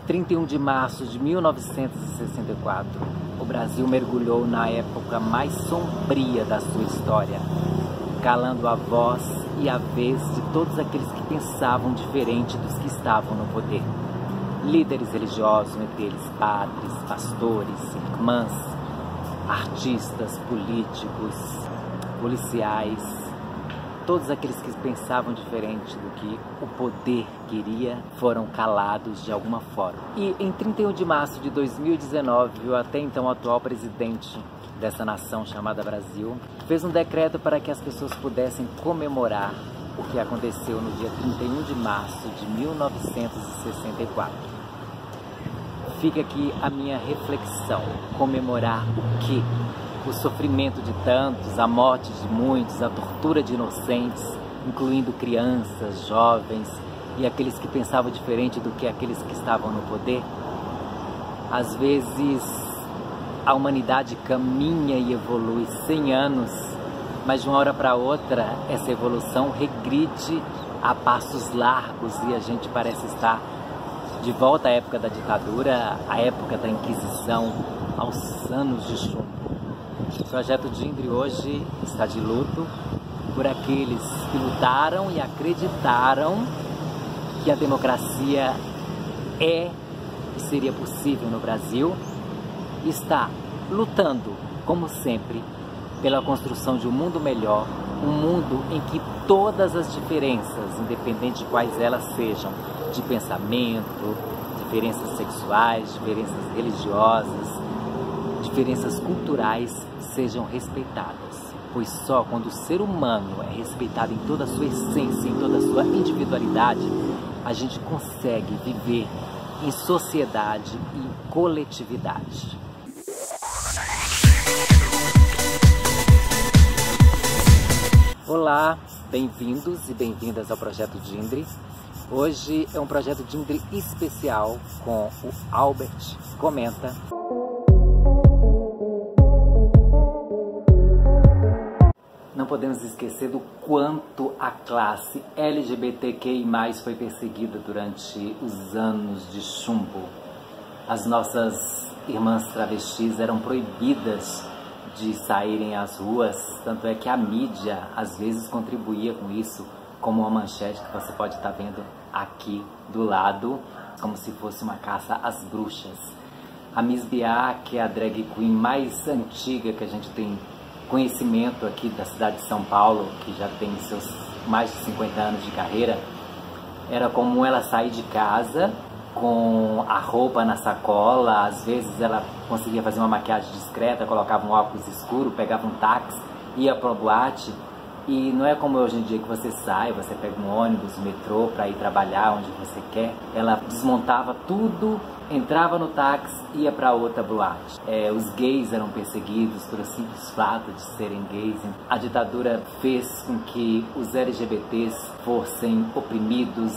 31 de março de 1964, o Brasil mergulhou na época mais sombria da sua história, calando a voz e a vez de todos aqueles que pensavam diferente dos que estavam no poder. Líderes religiosos, entre eles padres, pastores, irmãs, artistas, políticos, policiais, todos aqueles que pensavam diferente do que o poder queria foram calados de alguma forma. E em 31 de março de 2019, o até então atual presidente dessa nação chamada Brasil fez um decreto para que as pessoas pudessem comemorar o que aconteceu no dia 31 de março de 1964. Fica aqui a minha reflexão: comemorar o quê? O sofrimento de tantos, a morte de muitos, a tortura de inocentes, incluindo crianças, jovens e aqueles que pensavam diferente do que aqueles que estavam no poder? Às vezes a humanidade caminha e evolui 100 anos, mas de uma hora para outra essa evolução regride a passos largos e a gente parece estar de volta à época da ditadura, à época da Inquisição, aos anos de chumbo. O Projeto Dindri hoje está de luto por aqueles que lutaram e acreditaram que a democracia é e seria possível no Brasil. Está lutando, como sempre, pela construção de um mundo melhor, um mundo em que todas as diferenças, independente de quais elas sejam, de pensamento, diferenças sexuais, diferenças religiosas, diferenças culturais, sejam respeitadas. Pois só quando o ser humano é respeitado em toda a sua essência, em toda a sua individualidade, a gente consegue viver em sociedade e coletividade. Olá, bem-vindos e bem-vindas ao Projeto Dindri. Hoje é um Projeto Dindri especial com o Albert Comenta. Não podemos esquecer do quanto a classe LGBTQI+, foi perseguida durante os anos de chumbo. As nossas irmãs travestis eram proibidas de saírem às ruas, tanto é que a mídia às vezes contribuía com isso, como uma manchete que você pode estar vendo aqui do lado, como se fosse uma caça às bruxas. A Miss Biá, que é a drag queen mais antiga que a gente tem conhecimento aqui da cidade de São Paulo, que já tem seus mais de 50 anos de carreira, era comum ela sair de casa com a roupa na sacola. Às vezes ela conseguia fazer uma maquiagem discreta, colocava um óculos escuro, pegava um táxi, ia para a boate. E não é como hoje em dia que você sai, você pega um ônibus, um metrô para ir trabalhar onde você quer. Ela desmontava tudo, entrava no táxi e ia para outra boate. Os gays eram perseguidos por simples fato de serem gays. A ditadura fez com que os LGBTs fossem oprimidos,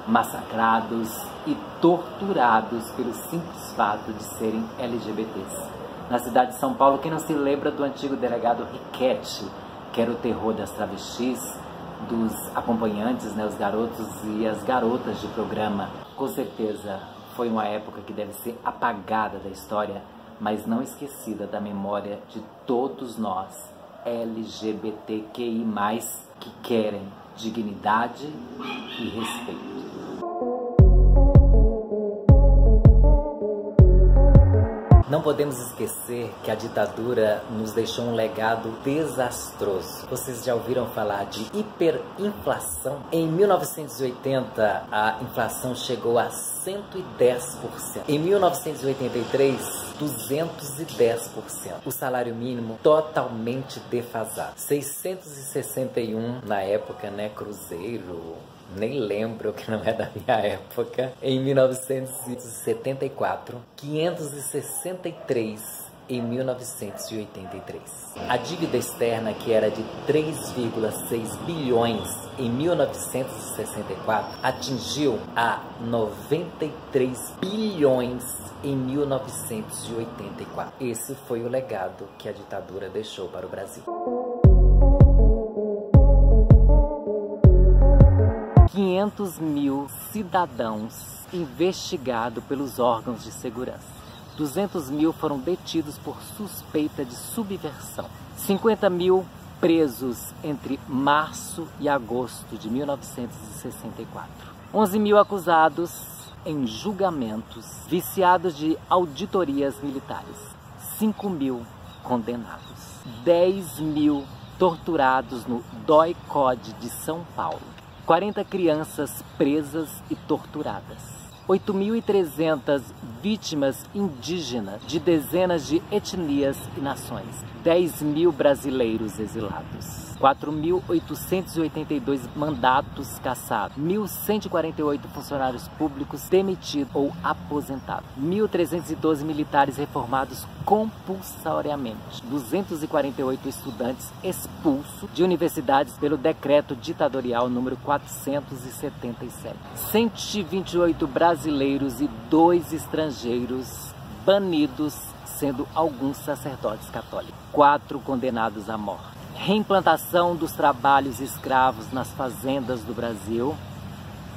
massacrados e torturados pelo simples fato de serem LGBTs. Na cidade de São Paulo, quem não se lembra do antigo delegado Riquete, que era o terror das travestis, dos acompanhantes, né, os garotos e as garotas de programa? Com certeza foi uma época que deve ser apagada da história, mas não esquecida da memória de todos nós, LGBTQI+, que querem dignidade e respeito. Não podemos esquecer que a ditadura nos deixou um legado desastroso. Vocês já ouviram falar de hiperinflação? Em 1980, a inflação chegou a 110%. Em 1983, 210%. O salário mínimo totalmente defasado. 661 na época, né? Cruzeiro. Nem lembro, que não é da minha época. Em 1974, 563 em 1983. A dívida externa, que era de 3,6 bilhões em 1964, atingiu a 93 bilhões em 1984. Esse foi o legado que a ditadura deixou para o Brasil. 500 mil cidadãos investigados pelos órgãos de segurança. 200 mil foram detidos por suspeita de subversão. 50 mil presos entre março e agosto de 1964. 11 mil acusados em julgamentos, viciados de auditorias militares. 5 mil condenados. 10 mil torturados no DOI-CODE de São Paulo. 40 crianças presas e torturadas. 8.300 vítimas indígenas de dezenas de etnias e nações. 10 mil brasileiros exilados. 4.882 mandatos cassados, 1.148 funcionários públicos demitidos ou aposentados, 1.312 militares reformados compulsoriamente, 248 estudantes expulsos de universidades pelo decreto ditatorial número 477, 128 brasileiros e 2 estrangeiros banidos, sendo alguns sacerdotes católicos, 4 condenados à morte. Reimplantação dos trabalhos escravos nas fazendas do Brasil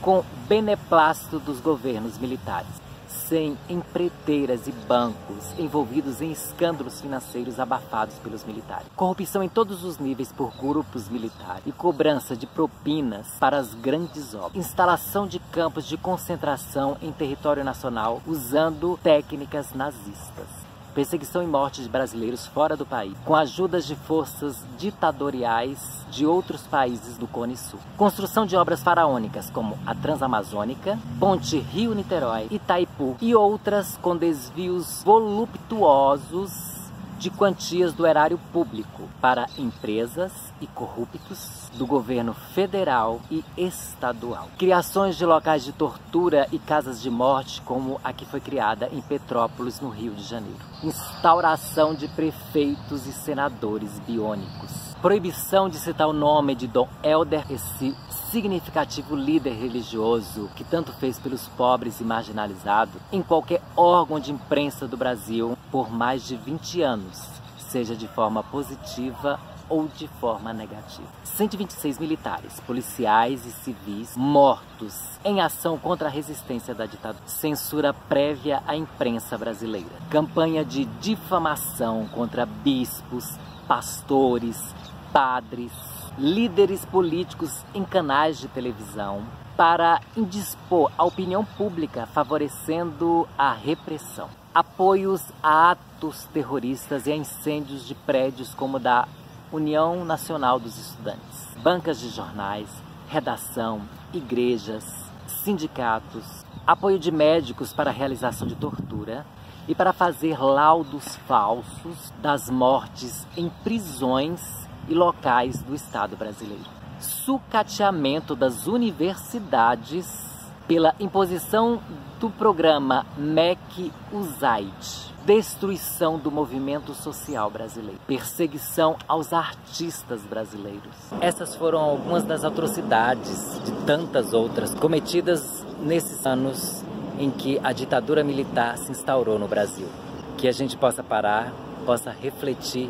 com beneplácito dos governos militares, sem empreiteiras e bancos envolvidos em escândalos financeiros abafados pelos militares. Corrupção em todos os níveis por grupos militares e cobrança de propinas para as grandes obras. Instalação de campos de concentração em território nacional usando técnicas nazistas. Perseguição e morte de brasileiros fora do país, com ajudas de forças ditatoriais de outros países do Cone Sul. Construção de obras faraônicas como a Transamazônica, Ponte Rio-Niterói, Itaipu e outras com desvios voluptuosos de quantias do erário público para empresas e corruptos do governo federal e estadual. Criações de locais de tortura e casas de morte como a que foi criada em Petrópolis, no Rio de Janeiro. Instauração de prefeitos e senadores biônicos. Proibição de citar o nome de Dom Helder, esse significativo líder religioso que tanto fez pelos pobres e marginalizados, em qualquer órgão de imprensa do Brasil por mais de 20 anos, seja de forma positiva ou de forma negativa. 126 militares, policiais e civis mortos em ação contra a resistência da ditadura. Censura prévia à imprensa brasileira. Campanha de difamação contra bispos, pastores, padres, líderes políticos em canais de televisão para indispor a opinião pública, favorecendo a repressão. Apoios a atos terroristas e a incêndios de prédios como o da União Nacional dos Estudantes, bancas de jornais, redação, igrejas, sindicatos, apoio de médicos para a realização de tortura e para fazer laudos falsos das mortes em prisões e locais do Estado brasileiro. Sucateamento das universidades pela imposição do programa MEC-USAID. Destruição do movimento social brasileiro. Perseguição aos artistas brasileiros. Essas foram algumas das atrocidades de tantas outras cometidas nesses anos em que a ditadura militar se instaurou no Brasil. Que a gente possa parar, possa refletir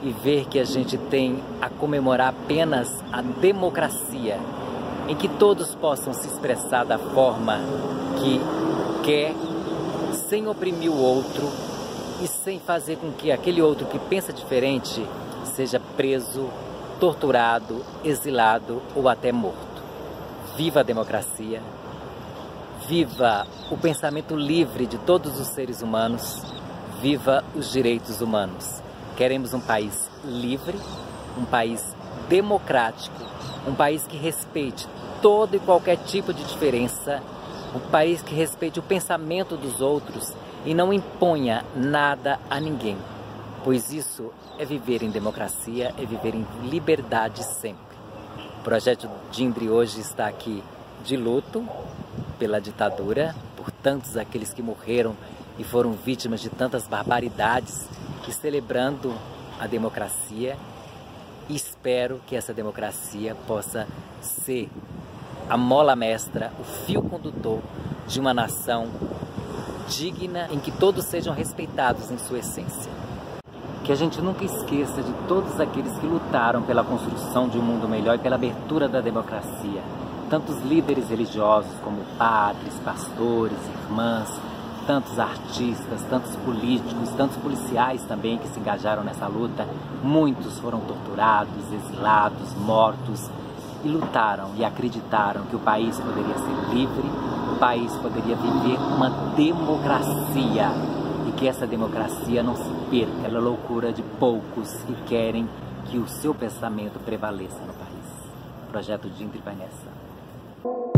e ver que a gente tem a comemorar apenas a democracia, em que todos possam se expressar da forma que quer, sem oprimir o outro e sem fazer com que aquele outro que pensa diferente seja preso, torturado, exilado ou até morto. Viva a democracia, viva o pensamento livre de todos os seres humanos, viva os direitos humanos. Queremos um país livre, um país democrático, um país que respeite todo e qualquer tipo de diferença, um país que respeite o pensamento dos outros e não imponha nada a ninguém, pois isso é viver em democracia, é viver em liberdade sempre. O Projeto Dindre hoje está aqui de luto pela ditadura, por tantos aqueles que morreram e foram vítimas de tantas barbaridades, e celebrando a democracia. E espero que essa democracia possa ser a mola mestra, o fio condutor de uma nação digna em que todos sejam respeitados em sua essência. Que a gente nunca esqueça de todos aqueles que lutaram pela construção de um mundo melhor e pela abertura da democracia. tantos líderes religiosos como padres, pastores, irmãs, tantos artistas, tantos políticos, tantos policiais também que se engajaram nessa luta. Muitos foram torturados, exilados, mortos e lutaram e acreditaram que o país poderia ser livre, o país poderia viver uma democracia e que essa democracia não se perca pela loucura de poucos que querem que o seu pensamento prevaleça no país. Projeto Dintri Vanessa.